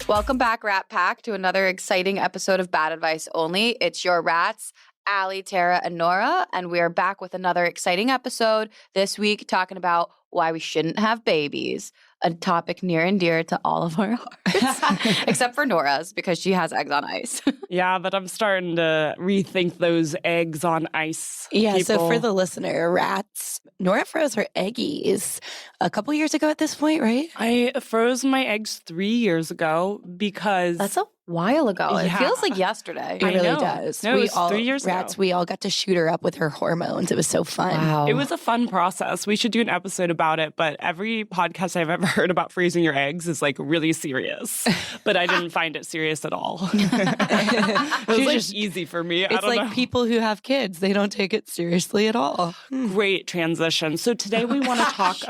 Welcome back, Rat Pack, to another exciting episode of Bad Advice Only. It's your rats, Allie, Tara, and Nora, and we are back with another exciting episode this week talking about why we shouldn't have babies, a topic near and dear to all of our hearts, except for Nora's because she has eggs on ice. Yeah, but I'm starting to rethink those eggs on ice. Yeah, people. so for the listener, rats, Nora froze her eggies a couple years ago at this point, right? I froze my eggs 3 years ago because That's a while ago. It feels like yesterday. It I really know. does. No, it was 3 years rats, ago. we all got to shoot her up with her hormones. It was so fun. Wow. It was a fun process. We should do an episode about it, but every podcast I've ever heard about freezing your eggs is like really serious. But I didn't find it serious at all. It was like easy for me. It's like people who have kids, they don't take it seriously at all. Great transition. So today we want to talk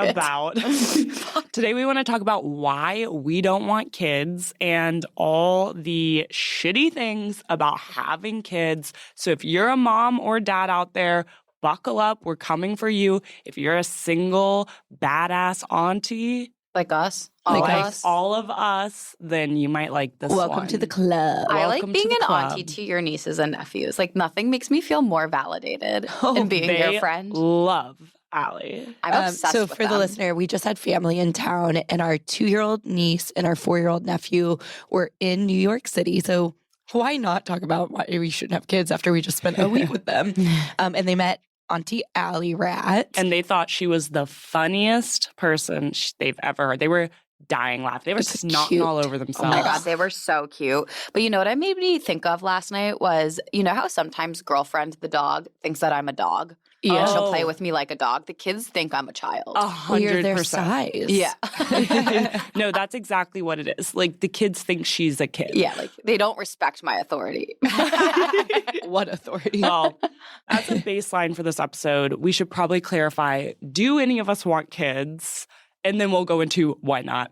about why we don't want kids and all the shitty things about having kids. So if you're a mom or dad out there, buckle up. We're coming for you. If you're a single badass auntie, like us. all of us, then you might like this Welcome one. to the club. I like Welcome being to an the club. auntie to your nieces and nephews. Like nothing makes me feel more validated than being They your friend. love Allie. I'm obsessed so with for them. the listener, we just had family in town, and our 2-year-old niece and our 4-year-old nephew were in New York City. So why not talk about why we shouldn't have kids after we just spent a week with them? And they met Auntie Allie Rat. And they thought she was the funniest person they've ever heard. They were dying laughing. They were It's snotting cute. all over Oh themselves. my God, they were so cute. But you know what I made me think of last night was, you know how sometimes girlfriend, the dog, thinks that I'm a dog? Yeah. And she'll Oh. play with me like a dog. The kids think I'm a child. 100%. We're their size. Yeah. No, that's exactly what it is. Like the kids think she's a kid. Yeah, like they don't respect my authority. What authority? Well, as a baseline for this episode, we should probably clarify, do any of us want kids? And then we'll go into why not.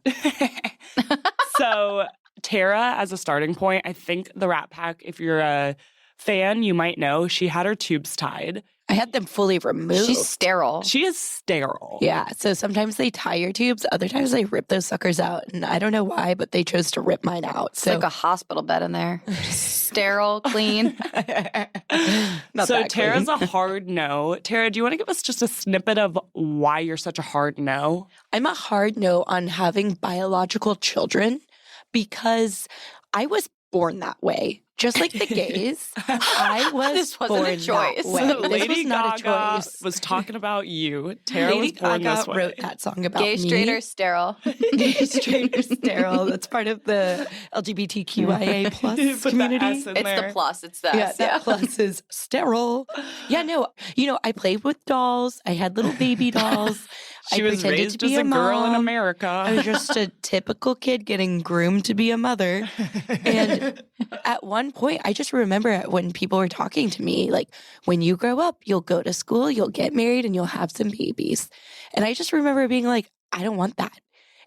So Tara, as a starting point, I think the Rat Pack, if you're a fan, you might know she had her tubes tied. I had them fully removed. She's sterile. She is sterile. Yeah, so sometimes they tie your tubes, other times they rip those suckers out. And I don't know why, but they chose to rip mine out. It's So like a hospital bed in there. Sterile, clean. Not So that Tara's clean. a hard no. Tara, do you want to give us just a snippet of why you're such a hard no? I'm a hard no on having biological children because I was born that way. Just like the gays, I was This wasn't a born choice. that way. This Lady was not Gaga a choice. was talking about you. Tara Lady was born Gaga this way. wrote that song about Gay, me. straight, or sterile. Gay, straight, or sterile. That's part of the LGBTQIA plus Put the community. S in It's there. the plus. It's the Yeah, S. that plus is sterile. Yeah, no, I played with dolls. I had little baby dolls. She I was pretended raised to be as a girl in mom. America. I was just a typical kid getting groomed to be a mother. And at one point, I just remember when people were talking to me, like, when you grow up, you'll go to school, you'll get married, and you'll have some babies. And I just remember being like, I don't want that.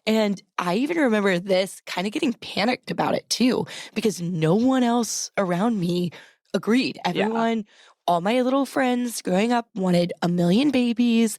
And I even remember this kind of getting panicked about it too, because no one else around me agreed. Everyone, all my little friends growing up wanted a million babies.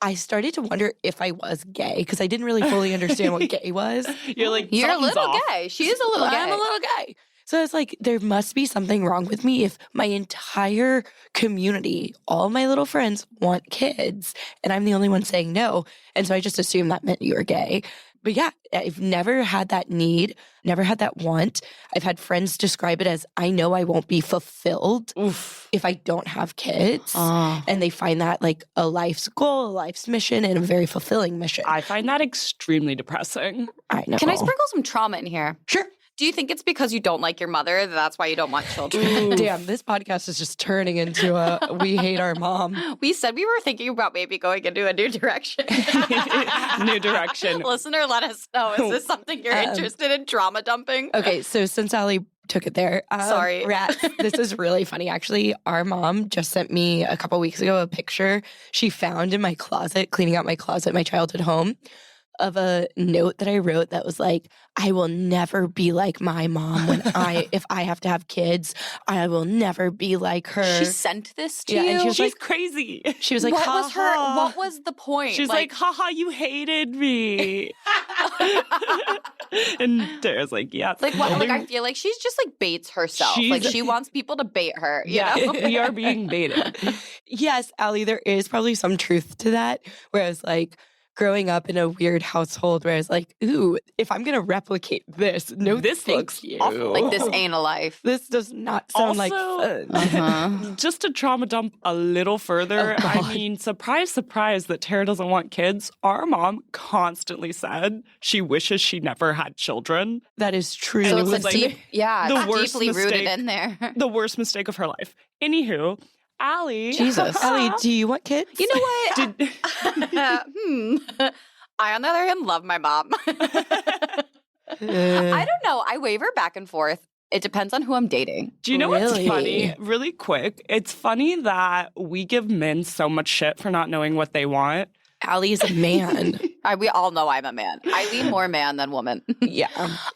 I started to wonder if I was gay because I didn't really fully understand what gay was. You're like, You're a something's little off. gay. She is a little gay. I'm a little gay. So it's like, there must be something wrong with me if my entire community, all my little friends want kids and I'm the only one saying no. And so I just assumed that meant you were gay. But yeah, I've never had that need, never had that want. I've had friends describe it as, I know I won't be fulfilled Oof. if I don't have kids. Oh. And they find that like a life's goal, a life's mission, and a very fulfilling mission. I find that extremely depressing. I know. Can I sprinkle some trauma in here? Sure. Do you think it's because you don't like your mother that's why you don't want children? Damn, this podcast is just turning into a we hate our mom. We said we were thinking about maybe going into a new direction. New direction. Listener, let us know. Is this something you're interested in, trauma dumping? Okay, so since Allie took it there. Sorry. Rats, this is really funny. Actually, our mom just sent me a couple weeks ago a picture she found in my closet, cleaning out my closet, my childhood home, of a note that I wrote that was like, I will never be like my mom if I have to have kids. I will never be like her. She sent this to Yeah, you? and she was She's like, crazy. she was like, what was the point? She's like, haha, you hated me. And Tara's like, yeah. Like, what? Like, I feel like she's just like baits herself. Like, she wants people to bait her. You know? We are being baited. yes, Allie, there is probably some truth to that. Whereas like growing up in a weird household where I was like, ooh, if I'm going to replicate this, no, This thank looks you. awful. Like, this ain't a life. This does not sound like Also, fun. just to trauma dump a little further, Oh, I God. mean, surprise, surprise that Tara doesn't want kids. Our mom constantly said she wishes she never had children. That is true. So it it's was a like deep, the it's worst deeply rooted mistake. in there. The worst mistake of her life. Anywho, Allie. Jesus. Allie, do you want kids? You know what? Did- I, on the other hand, love my mom. I don't know. I waver back and forth. It depends on who I'm dating. Do you know Really? what's funny? Really quick. It's funny that we give men so much shit for not knowing what they want. Allie is a man. We all know I'm a man. I lean more man than woman. Yeah.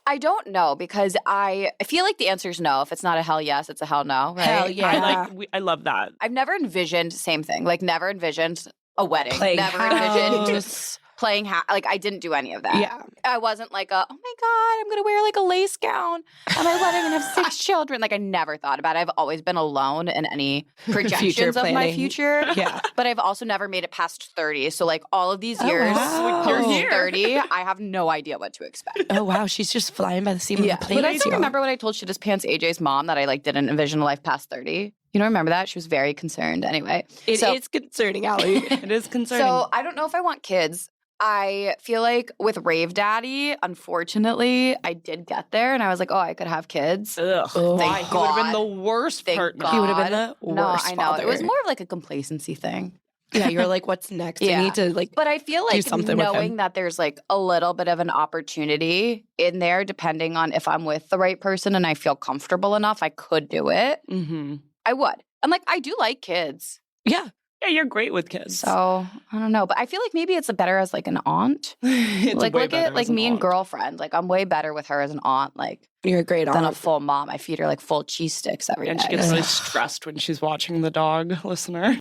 I don't know because I feel like the answer is no. If it's not a hell yes, it's a hell no. Right? Hell yeah. I love that. I've never envisioned same thing. Like never envisioned a wedding. Playing never house. envisioned playing like I didn't do any of that. Yeah. I wasn't like oh my God, I'm gonna wear like a lace gown at my wedding and have 6 children. Like I never thought about it. I've always been alone in any projections of my planning. future. Yeah. But I've also never made it past 30. So like all of these years wow. You're post here. 30, I have no idea what to expect. Oh, wow. She's just flying by the seat of the plane. But I still remember when I told Shit His Pants AJ's mom that I like didn't envision a life past 30. You don't remember that? She was very concerned anyway. It is concerning, Allie. It is concerning. So I don't know if I want kids. I feel like with Rave Daddy, unfortunately, I did get there and I was like, oh, I could have kids. Ugh. Oh, Why? thank He would have been God. the worst Thank partner. God. He would have been the worst No, I know. father. It was more of like a complacency thing. Yeah, you're like, what's next? Yeah. I need to like. But I feel do like something with knowing him. that there's like a little bit of an opportunity in there, depending on if I'm with the right person and I feel comfortable enough, I could do it. Mm-hmm. I would. I'm like, I do like kids. Yeah. Yeah, you're great with kids. So I don't know. But I feel like maybe it's better as like an aunt. It's Like way look better at like as an me and aunt. girlfriend. Like I'm way better with her as an aunt, like You're a great than a aunt. full mom. I feed her like full cheese sticks every day. And she gets really stressed when she's watching the dog, listener.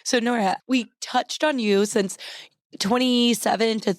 So, Nora, we touched on you since 27 to,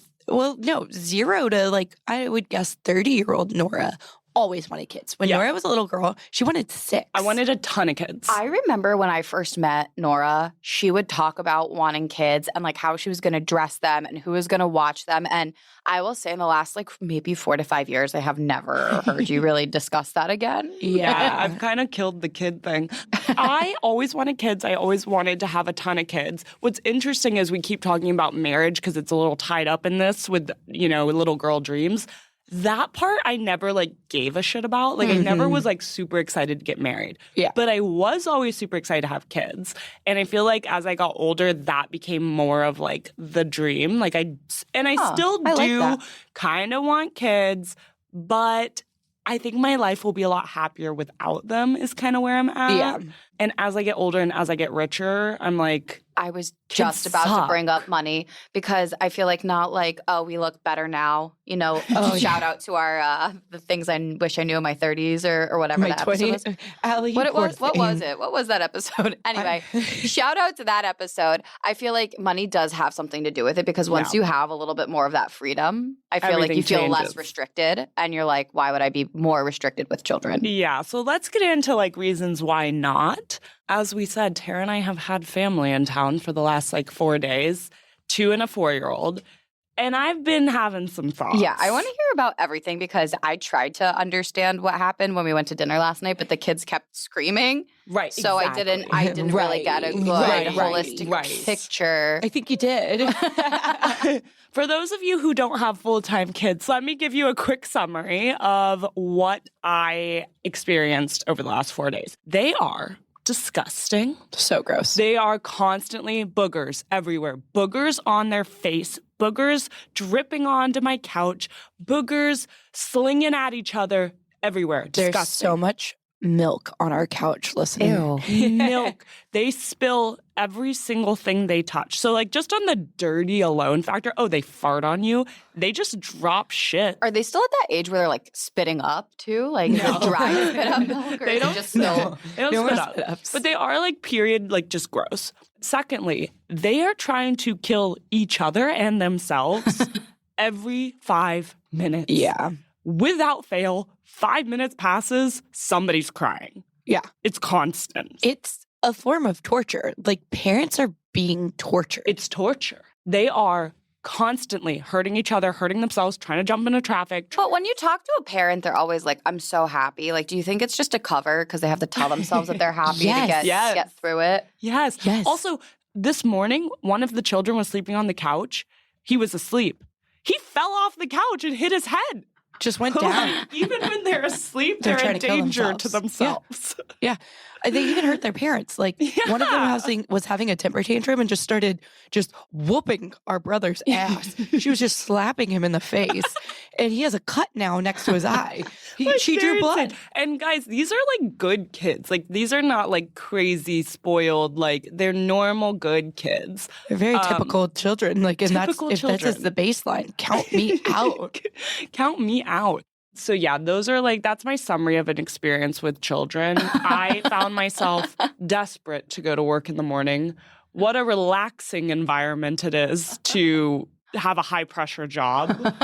0 to like, I would guess 30-year-old Nora always wanted kids. When Yeah. Nora was a little girl, she wanted 6. I wanted a ton of kids. I remember when I first met Nora, she would talk about wanting kids and like how she was going to dress them and who was going to watch them. And I will say in the last like maybe 4 to 5 years, I have never heard you really discuss that again. Yeah, I've kind of killed the kid thing. I always wanted kids. I always wanted to have a ton of kids. What's interesting is we keep talking about marriage because it's a little tied up in this with, little girl dreams. That part I never like gave a shit about. Like I never was like super excited to get married. Yeah. But I was always super excited to have kids. And I feel like as I got older, that became more of like the dream. Like I still I like do that. kind of want kids, but I think my life will be a lot happier without them is kind of where I'm at. Yeah. And as I get older and as I get richer, I'm like, I was just about to suck. bring up money because I feel like not like, oh, we look better now. Shout out to our the things I wish I knew in my 30s or whatever My that episode was. 20s. Allie, What poor was thing. it? What was that episode? Anyway, shout out to that episode. I feel like money does have something to do with it because once you have a little bit more of that freedom, I feel like you Everything feel less changes. restricted and you're like, why would I be more restricted with children? yeah. So let's get into like reasons why not. As we said, Tara and I have had family in town for the last like 4 days, 2 and a 4-year-old. And I've been having some thoughts. Yeah, I want to hear about everything because I tried to understand what happened when we went to dinner last night, but the kids kept screaming. Right. So I didn't really get a good holistic picture. I think you did. For those of you who don't have full-time kids, let me give you a quick summary of what I experienced over the last 4 days. They are disgusting. So gross. They are constantly boogers everywhere. Boogers on their face. Boogers dripping onto my couch. Boogers slinging at each other everywhere. There's Disgusting. so much milk on our couch, listener. Milk. They spill every single thing they touch. So like just on the dirty alone factor, they fart on you. They just drop shit. Are they still at that age where they're like spitting up too? Like No. dry spit up milk? Or They is it don't just still. They don't No spit more up. spit-ups. But they are like period, like just gross. Secondly, they are trying to kill each other and themselves every 5 minutes. Yeah. Without fail, 5 minutes passes, somebody's crying. Yeah. It's constant. It's a form of torture. Like, parents are being tortured. It's torture. They are constantly hurting each other, hurting themselves, trying to jump into traffic. But when you talk to a parent, they're always like, I'm so happy. Like, do you think it's just a cover because they have to tell themselves that they're happy to get through it? Yes. Also, this morning, one of the children was sleeping on the couch. He was asleep. He fell off the couch and hit his head. Just went down. Even when they're asleep, They're they're trying in to kill danger to themselves. themselves. Yeah. They even hurt their parents. Like, one of them was having a temper tantrum and just started just whooping our brother's ass. She was just slapping him in the face. And he has a cut now next to his eye. She drew blood. And guys, these are like good kids. Like, these are not like crazy, spoiled. Like, they're normal, good kids. They're very typical children. Like, and that's the baseline. Count me out. Count me out. So yeah, that's my summary of an experience with children. I found myself desperate to go to work in the morning. What a relaxing environment it is to have a high pressure job.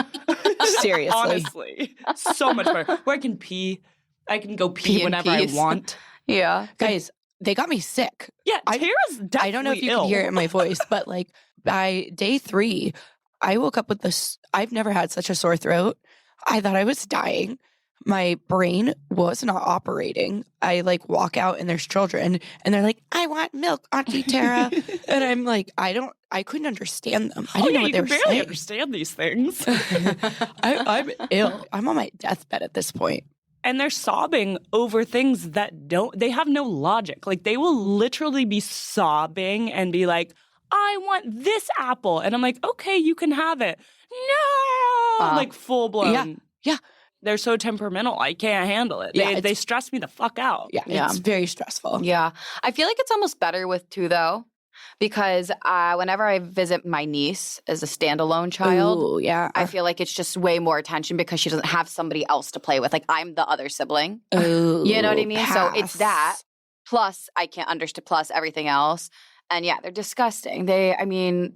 Seriously. Honestly. So much better. Where I can pee. I can go pee whenever I want. Yeah. Guys, they got me sick. Yeah, Tara's definitely I don't know if you ill. can hear it in my voice, but like by day 3, I woke up with this. I've never had such a sore throat. I thought I was dying. My brain was not operating. I like walk out and there's children and they're like, I want milk, Auntie Tara. And I'm like, I couldn't understand them. I didn't know what they were saying. You can barely understand these things. I'm ill. I'm on my deathbed at this point. And they're sobbing over things that they have no logic. Like, they will literally be sobbing and be like, I want this apple. And I'm like, okay, you can have it. No! Like, full blown. Yeah. They're so temperamental. I can't handle it. They stress me the fuck out. Yeah, it's very stressful. Yeah. I feel like it's almost better with 2, though, because whenever I visit my niece as a standalone child, Ooh, yeah. I feel like it's just way more attention because she doesn't have somebody else to play with. Like, I'm the other sibling. Ooh, You know what I mean? pass. So it's that. Plus, I can't understand. Plus everything else. And yeah, they're disgusting. They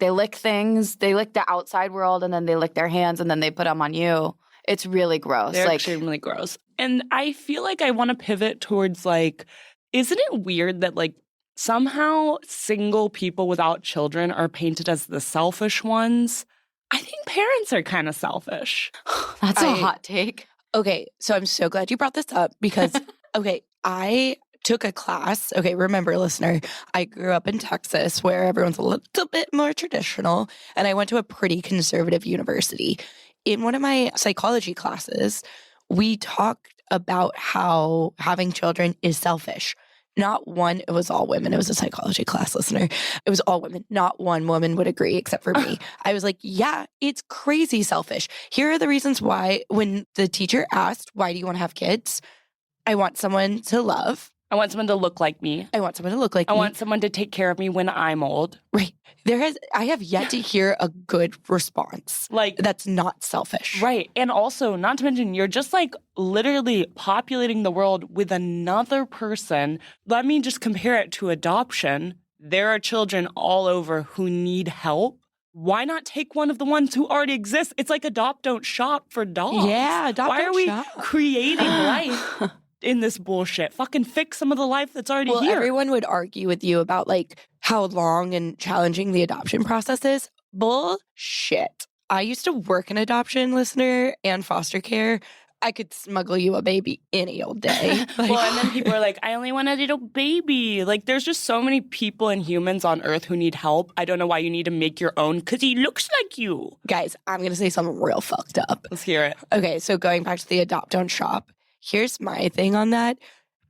lick things. They lick the outside world and then they lick their hands and then they put them on you. It's really gross. They're extremely gross. And I feel like I want to pivot towards like, isn't it weird that like somehow single people without children are painted as the selfish ones? I think parents are kind of selfish. That's a hot take. Okay, so I'm so glad you brought this up because, I took a class. Okay, remember, listener, I grew up in Texas where everyone's a little bit more traditional, and I went to a pretty conservative university. In one of my psychology classes, we talked about how having children is selfish. Not one, it was all women. It was a psychology class, listener. It was all women. Not one woman would agree except for me. I was like, yeah, it's crazy selfish. Here are the reasons why. When the teacher asked, why do you want to have kids? I want someone to love. I want someone to look like me. I want someone to look like I me. want someone to take care of me when I'm old. Right. I have yet to hear a good response. Like, that's not selfish. Right. And also, not to mention, you're just like literally populating the world with another person. Let me just compare it to adoption. There are children all over who need help. Why not take one of the ones who already exist? It's like adopt, don't shop for dogs. Yeah, adopt, Why don't are we shop. creating life in this bullshit? Fucking fix some of the life that's already here. Everyone would argue with you about like how long and challenging the adoption process is. Bullshit. I used to work in adoption, listener, and foster care. I could smuggle you a baby any old day. Well, and then people are like, I only want a little baby. Like, there's just so many people and humans on Earth who need help. I don't know why you need to make your own because he looks like you. Guys, I'm going to say something real fucked up. Let's hear it. Okay, so going back to the adopt, don't shop. Here's my thing on that.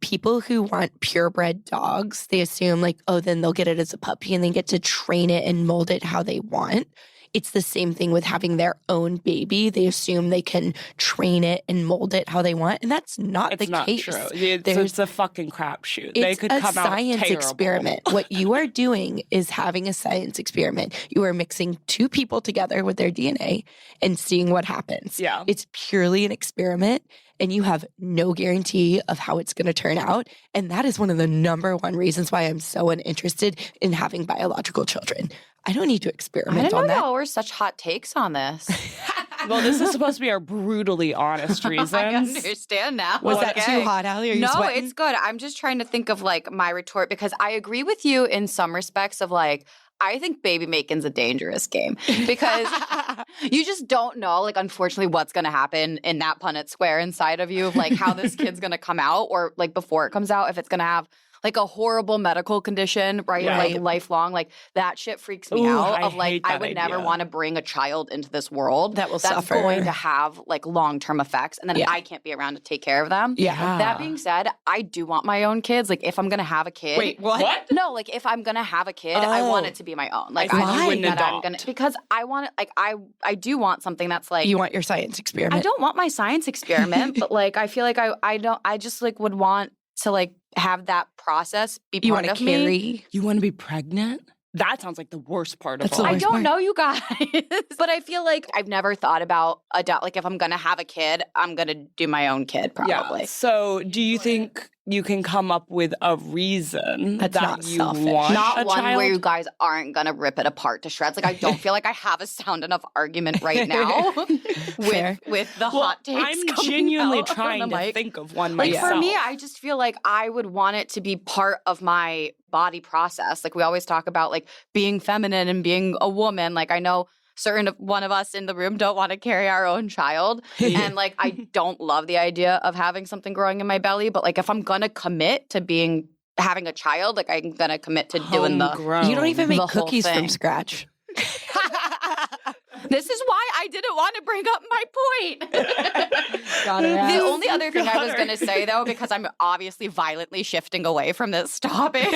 People who want purebred dogs, they assume like, oh, then they'll get it as a puppy and they get to train it and mold it how they want. it's the same thing with having their own baby. They assume they can train it and mold it how they want. And that's not the case. It's not true. It's a fucking crapshoot. They could come out It's a science experiment. What you are doing is having a science experiment. You are mixing two people together with their DNA and seeing what happens. Yeah. It's purely an experiment, and you have no guarantee of how it's going to turn out. And that is one of the number one reasons why I'm so uninterested in having biological children. I don't need to I experiment didn't on know that. y'all were such hot takes on this. Well, this is supposed to be our brutally honest reasons. I understand now. Was that Okay. too hot, Allie? Are you No, sweating? it's good. I'm just trying to think of like my retort because I agree with you in some respects of like, I think baby making's a dangerous game because you just don't know, like, unfortunately, what's going to happen in that Punnett square inside of you of like how this kid's going to come out or like before it comes out, if it's going to have like a horrible medical condition, right? Yeah. Like lifelong, like that shit freaks me Ooh, out. I Of like, hate I that would never idea. want to bring a child into this world That will that's suffer. going to have like long-term effects, and then Yeah. I can't be around to take care of them. Yeah. That being said, I do want my own kids. Like, if I'm gonna have a kid, Wait, what? no, like if I'm gonna have a kid, I want Oh. it to be my own. Like, I thought I you know wouldn't that I'm adopt. gonna because I want it. Like, I do want something that's like You want your science experiment? I don't want my science experiment, but like I feel like I don't. I just like would want to like have that process be You part want to of me. carry? You want to be pregnant? That sounds like the worst part of That's all. the I worst don't part. know you guys, but I feel like I've never thought about adopt. Like if I'm gonna have a kid, I'm gonna do my own kid probably. Yeah. So, do you think you can come up with a reason That's that not you selfish. want Not a one child? where you guys aren't gonna rip it apart to shreds. Like I don't feel like I have a sound enough argument right now Fair. with the Well, hot takes. I'm coming genuinely out on trying the to mic. think of one Like myself. for me, I just feel like I would want it to be part of my body process. Like we always talk about like being feminine and being a woman. Like I know one of us in the room don't want to carry our own child. And like I don't love the idea of having something growing in my belly. But like if I'm gonna commit to having a child, like I'm gonna commit to doing the Homegrown. You don't even The make whole cookies thing. from scratch. This is why I didn't want to bring up my point. Got her The ass. only other thing I was Got going her. to say, though, because I'm obviously violently shifting away from this topic,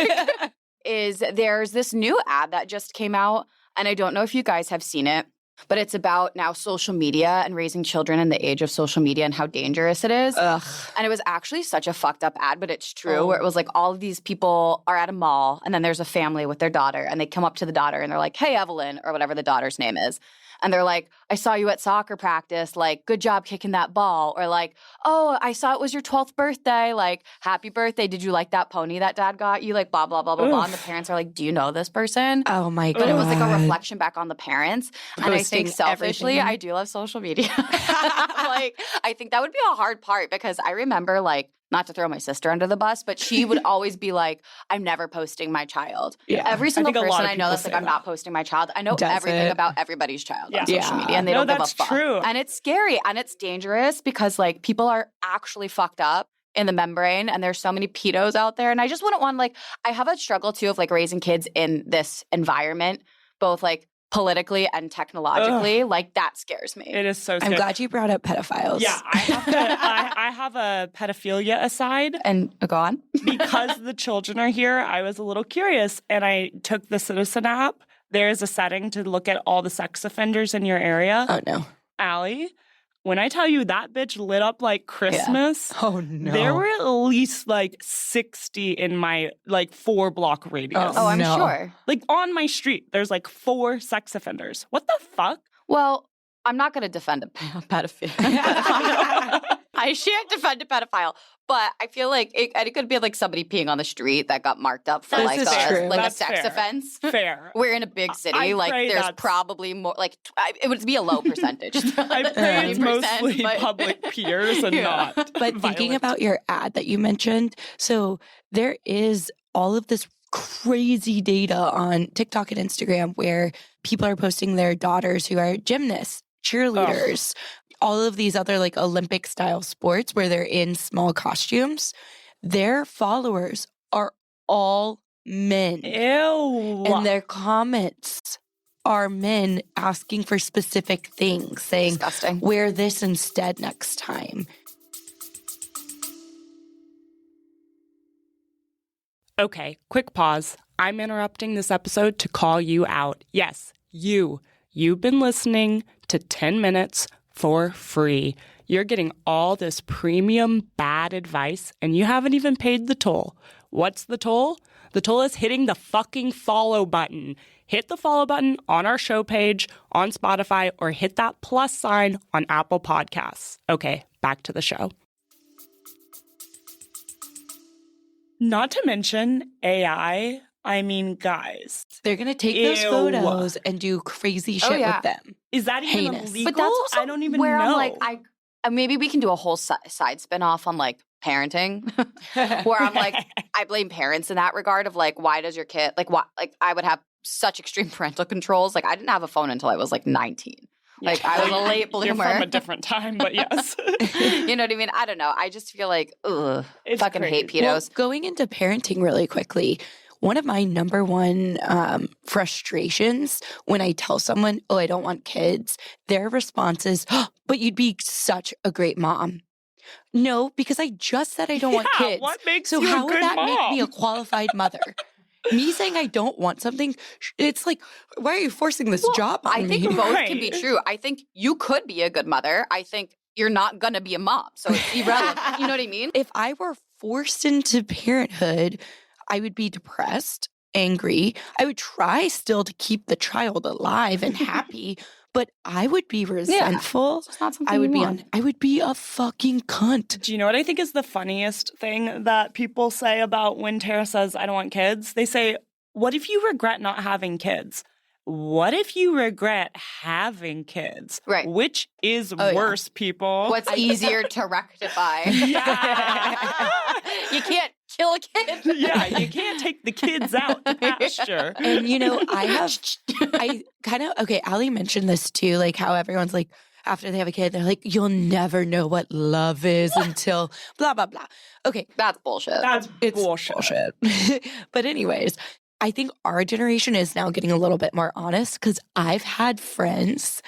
is there's this new ad that just came out, and I don't know if you guys have seen it, but it's about now social media and raising children in the age of social media and how dangerous it is. Ugh. And it was actually such a fucked up ad, but it's true, Oh. where it was like all of these people are at a mall, and then there's a family with their daughter, and they come up to the daughter, and they're like, "Hey, Evelyn," or whatever the daughter's name is. And they're like, "I saw you at soccer practice. Like, good job kicking that ball." Or like, "Oh, I saw it was your 12th birthday. Like, happy birthday. Did you like that pony that dad got you?" Like, blah, blah, blah, blah, blah. And the Oof. parents are like, "Do you know this person?" Oh my god. But it was like a reflection back on the parents. And I think Posting selfishly, everything. I do love social media. Like, I think that would be a hard part because I remember, like, not to throw my sister under the bus, but she would always be like, "I'm never posting my child." Yeah. Every single think a lot person of I know people that's like, say "I'm not posting my child." I know Does everything it? about everybody's child Yeah. on social Yeah. media, and they No, don't give a that's fuck. true. And it's scary and it's dangerous because like people are actually fucked up in the membrane, and there's so many pedos out there. And I just wouldn't want like I have a struggle too of like raising kids in this environment, both like politically and technologically. Like that scares me. It is so I'm scary. glad you brought up pedophiles. Yeah, I have a pedophilia aside. And go on. Because the children are here, I was a little curious and I took the Citizen app. There is a setting to look at all the sex offenders in your area. Oh no. Allie, when I tell you that bitch lit up like Christmas, Oh no. there were at least like 60 in my like 4-block radius. Oh, I'm No. sure. Like on my street, there's like 4 sex offenders. What the fuck? Well, I'm not going to defend a pedophile. I shan't defend a pedophile, but I feel like it could be like somebody peeing on the street that got marked up for This like is true. like a That's sex fair. offense. Fair. We're in a big city. I Like, pray there's that's- probably more. Like, it would be a low percentage. I pray it's 20%, mostly but- public peers and Yeah. not. But thinking violent. about your ad that you mentioned, so there is all of this crazy data on TikTok and Instagram where people are posting their daughters who are gymnasts, cheerleaders, all of these other like Olympic style sports where they're in small costumes. Their followers are all men. Ew. And their comments are men asking for specific things, saying, Disgusting. wear this instead next time. Okay, quick pause. I'm interrupting this episode to call you out. Yes, you you've been listening to 10 Minutes for free. You're getting all this premium bad advice, and you haven't even paid the toll. What's the toll? The toll is hitting the fucking follow button. Hit the follow button on our show page on Spotify or hit that plus sign on Apple Podcasts. Okay, back to the show. Not to mention AI. I mean, guys. They're going to take those photos and do crazy shit with them. Is that even Heinous. illegal? But that's also I don't even where know. I'm like, maybe we can do a whole side spin off on like parenting, where I'm like, I blame parents in that regard of like, why does your kid like what? Like, I would have such extreme parental controls. Like, I didn't have a phone until I was like 19. Like, I was a late bloomer. You're from a different time, but yes. You know what I mean? I don't know. I just feel like, It's fucking crazy. hate pedos. Well, going into parenting really quickly, one of my number one frustrations when I tell someone, oh, I don't want kids, their response is, oh, but you'd be such a great mom. No, because I just said I don't want kids. What makes so you how a would good that mom? make me a qualified mother? Me saying I don't want something, it's like, why are you forcing this job on I me? think both Right. can be true. I think you could be a good mother. I think you're not going to be a mom. So it's irrelevant. You know what I mean? If I were forced into parenthood, I would be depressed, angry. I would try still to keep the child alive and happy, but I would be resentful. It's not something I would you be want. I would be a fucking cunt. Do you know what I think is the funniest thing that people say about when Tara says, I don't want kids? They say, what if you regret not having kids? What if you regret having kids? Right. Which is yeah. worse, people? What's easier to rectify? Yeah. You can't kill a kid. Yeah, you can't take the kids out to pasture. And you know, I kind of, okay, Ali mentioned this too, like how everyone's like, after they have a kid, they're like, you'll never know what love is until blah, blah, blah. Okay. That's bullshit. That's It's bullshit. But anyways, I think our generation is now getting a little bit more honest because I've had friends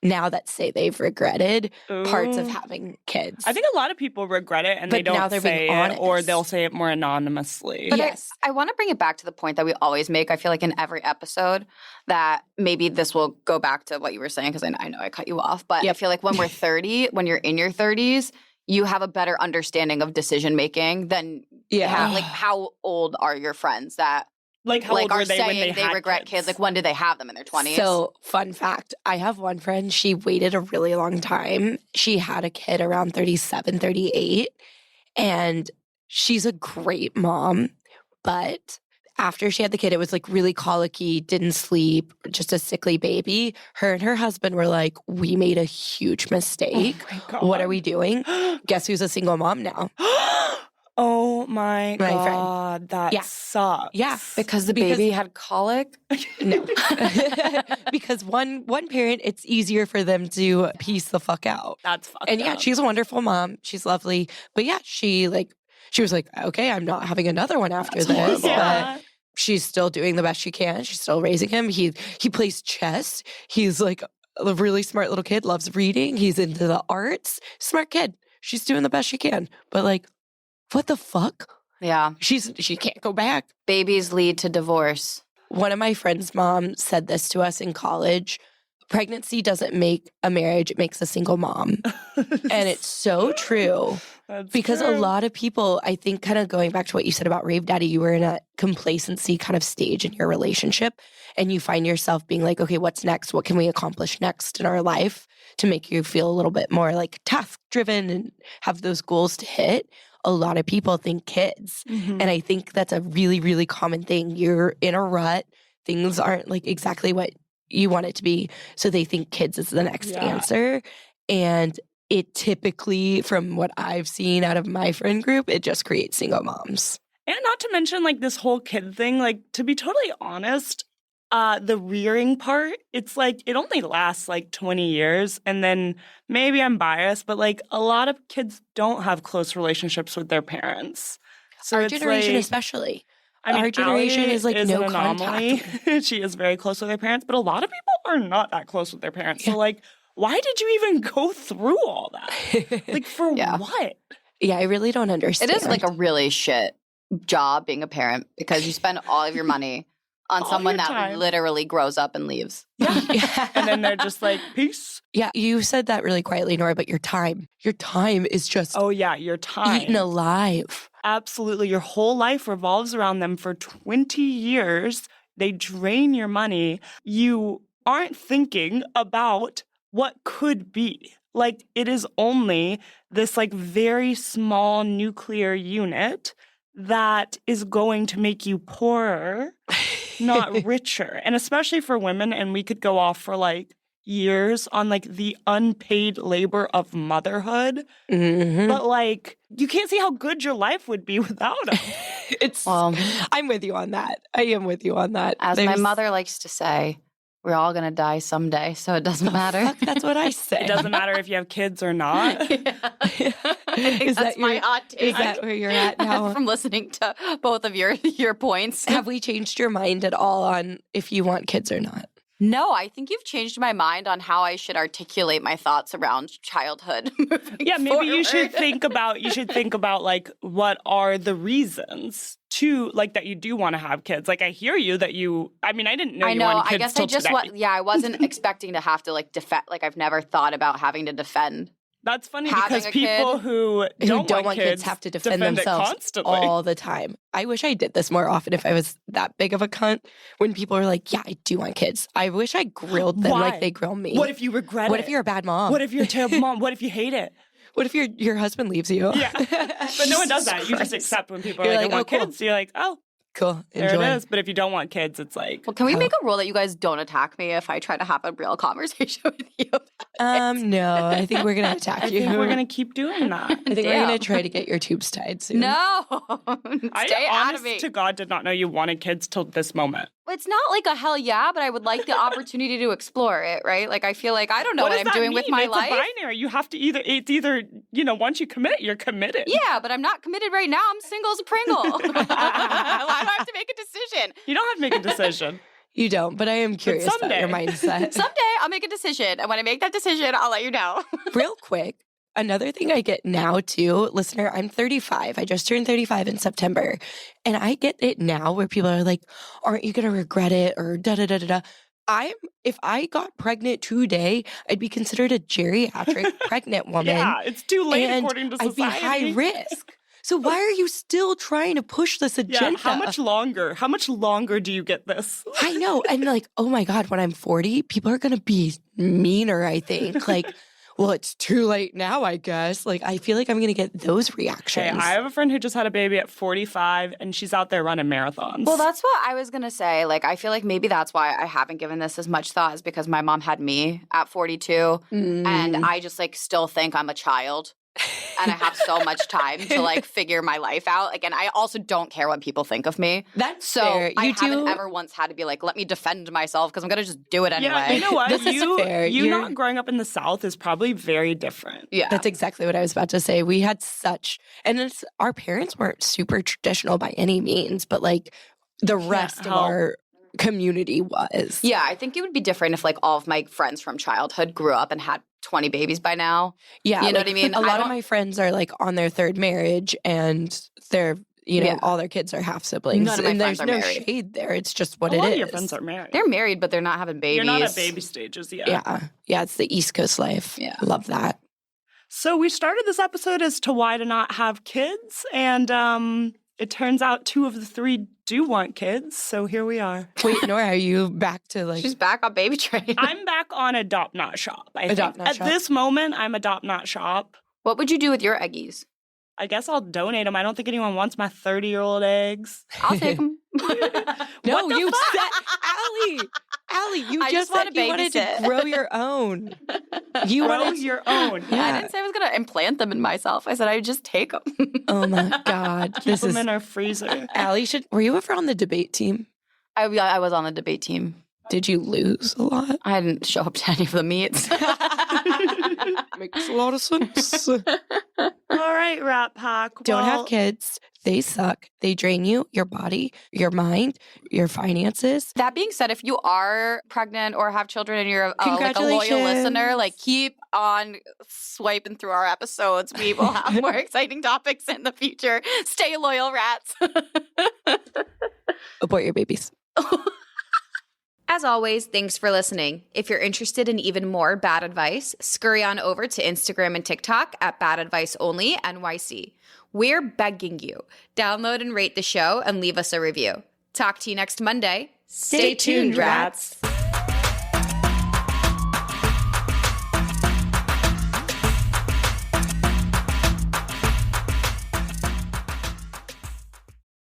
now that say they've regretted parts of Ooh. having kids. I think a lot of people regret it and But they don't now they're say being it, or honest. they'll say it more anonymously. But Yes. I want to bring it back to the point that we always make. I feel like in every episode that maybe this will go back to what you were saying because I know I cut you off. But I feel like when we're 30, when you're in your 30s, you have a better understanding of decision making than like how old are your friends that Like how like old are were they when saying they had regret kids? Like when did they have them in their 20s? So, fun fact, I have one friend, she waited a really long time. She had a kid around 37, 38, and she's a great mom. But after she had the kid, it was like really colicky, didn't sleep, just a sickly baby. Her and her husband were like, we made a huge mistake. Oh my God. What are we doing? Guess who's a single mom now? Oh my My friend. God, that Yeah. sucks. Yeah. because the baby had colic? No. Because one parent, it's easier for them to piece the fuck out. That's fucked And yeah, up. she's a wonderful mom. She's lovely. But yeah, she was like, okay, I'm not having another one after this. horrible. But she's still doing the best she can. She's still raising him. He plays chess. He's like a really smart little kid, loves reading. He's into the arts. Smart kid. She's doing the best she can. But like, what the fuck? Yeah. She can't go back. Babies lead to divorce. One of my friend's mom said this to us in college. Pregnancy doesn't make a marriage, it makes a single mom. And it's so true. That's Because true. a lot of people, I think, kind of going back to what you said about Rave Daddy, you were in a complacency kind of stage in your relationship. And you find yourself being like, okay, what's next? What can we accomplish next in our life to make you feel a little bit more like task driven and have those goals to hit? A lot of people think kids. Mhm. And I think that's a really, really common thing. You're in a rut. Things aren't like exactly what you want it to be. So they think kids is the next Yeah. answer. And it typically, from what I've seen out of my friend group, it just creates single moms. And not to mention, like, this whole kid thing, like, to be totally honest, the rearing part, it's like, it only lasts like 20 years. And then maybe I'm biased, but like, a lot of kids don't have close relationships with their parents. So Our it's generation, like, especially. I mean, our generation Allie is like is no an anomaly. contact. She is very close with her parents, but a lot of people are not that close with their parents. Yeah. So, like, why did you even go through all that? Like, for Yeah. what? Yeah, I really don't understand. It is like a really shit job being a parent because you spend all of your money on All someone your that time. literally grows up and leaves. Yeah. And then they're just like, peace. Yeah, you said that really quietly, Nora, but your time is just Oh, yeah, your time. eaten alive. Absolutely. Your whole life revolves around them for 20 years. They drain your money. You aren't thinking about what could be. Like, it is only this like very small nuclear unit that is going to make you poorer, not richer. And especially for women, and we could go off for like years on like the unpaid labor of motherhood. Mhm. But like, you can't see how good your life would be without them. I'm with you on that. I am with you on that. As my mother likes to say, we're all going to die someday, so it doesn't matter. Fuck, that's what I say. It doesn't matter if you have kids or not. Is That's my hot take. Is that where you're at now? From listening to both of your points. Have we changed your mind at all on if you want kids or not? No, I think you've changed my mind on how I should articulate my thoughts around childhood. Yeah, maybe you should think about like what are the reasons to like that you do want to have kids. Like I hear you that I didn't know you wanted kids I guess till I just today. I wasn't expecting to have to like defend. Like I've never thought about having to defend. That's funny having because a people kid who don't want kids have to defend it themselves constantly. all the time. I wish I did this more often if I was that big of a cunt. When people are like, yeah, I do want kids. I wish I grilled them like they grill me. What if you regret it? What if you're a bad mom? What if you're a terrible mom? What if you hate it? What if your husband leaves you? Yeah. But no one does that. You just accept when people are You're like, I like, want oh, cool. kids. You're like, oh, Cool. Enjoy. there it is. But if you don't want kids, it's like, Well, can we make a rule that you guys don't attack me if I try to have a real conversation with you? No, I think we're gonna attack I you. think we're going to keep doing that. I think we're gonna try to get your tubes tied soon. No, I stay out of honest me. to God did not know you wanted kids till this moment. It's not like a hell yeah, but I would like the opportunity to explore it, right? Like I feel like I don't know what does I'm that doing with mean? my It's life. a binary. You have to it's either, once you commit, you're committed. Yeah, but I'm not committed right now. I'm single as a Pringle. Why do I have to make a decision? You don't have to make a decision. You don't, but I am curious about someday. your mindset. Someday I'll make a decision. And when I make that decision, I'll let you know. Real quick, another thing I get now too, listener, I'm 35. I just turned 35 in September. And I get it now where people are like, aren't you going to regret it? Or da-da-da-da-da. If I got pregnant today, I'd be considered a geriatric pregnant woman. Yeah, it's too late and according to I'd society. be high risk. So why are you still trying to push this agenda? Yeah, how much longer? How much longer do you get this? I know. And like, oh my God, when I'm 40, people are going to be meaner, I think. Like, well, it's too late now, I guess. Like, I feel like I'm going to get those reactions. Hey, I have a friend who just had a baby at 45 and she's out there running marathons. Well, that's what I was going to say. Like, I feel like maybe that's why I haven't given this as much thought is because my mom had me at 42 and I just like still think I'm a child. And I have so much time to like figure my life out. Like, and I also don't care what people think of me. That's So fair. I haven't ever once had to be like, let me defend myself because I'm going to just do it anyway. Yeah, you know what? This is fair. You You're- not growing up in the South is probably very different. Yeah. That's exactly what I was about to say. We had our parents weren't super traditional by any means, but like the rest of help. our community was. Yeah, I think it would be different if like all of my friends from childhood grew up and had 20 babies by now. Yeah. You know what I mean? A I lot of don't- my friends are like on their third marriage and they're, Yeah. all their kids are half siblings. None of my and friends there's are no married. shade there. It's just what A it lot is. of your friends are married. They're married, but they're not having babies. You're not at baby stages yet. Yeah. Yeah. It's the East Coast life. Yeah. Love that. So we started this episode as to why to not have kids. And it turns out 2 of the 3 do want kids. So here we are. Wait, Nora, are you back to like. She's back on baby train. I'm back on adopt not shop. I Adopt think. not At shop. this moment, I'm adopt not shop. What would you do with your eggies? I guess I'll donate them. I don't think anyone wants my 30-year-old eggs. I'll take them. No, What the you fuck? said, Allie, you I just just wanna said you wanted to babysit. grow your own. You Grow wanted your own. Yeah. I didn't say I was going to implant them in myself. I said I would just take them. Oh my God. Keep This them is. in our freezer. Allie, were you ever on the debate team? I was on the debate team. Did you lose a lot? I didn't show up to any of the meets. Makes a lot of sense. All right, Rat Pack. Don't Well, have kids. They suck. They drain you, your body, your mind, your finances. That being said, if you are pregnant or have children and you're like a loyal listener, like keep on swiping through our episodes. We will have more exciting topics in the future. Stay loyal, rats. Abort your babies. As always, thanks for listening. If you're interested in even more bad advice, scurry on over to Instagram and TikTok at BadAdviceOnlyNYC. We're begging you. Download and rate the show and leave us a review. Talk to you next Monday. Stay tuned, rats.